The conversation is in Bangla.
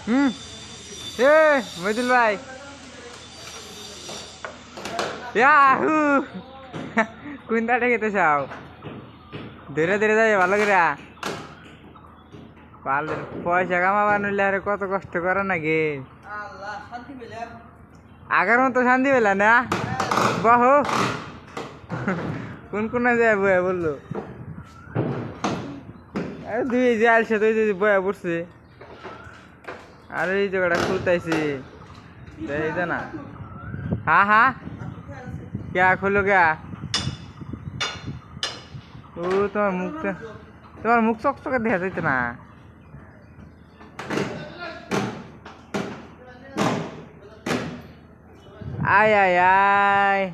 হুম এ মইদুল ভাই ইয়াহু কোনটা খেতে চাও ধীরে ধীরে যাই ভালো করে পারলে পয়সা কামাবা নইলে আরে কত কষ্ট করে নাকি আগের মতো শান্তি পেলা না বাহু কোন কোন যায় বয়া বললো আরে দুই যে আলছে তুই যদি বয়া পড়ছে আরে এই জায়গাটা খুলতাইছি এই না হ্যাঁ হ্যাঁ क्या खोलो क्या ও তোমার মুখ চকচকে দেখা যাইতে না আয় আয় আয়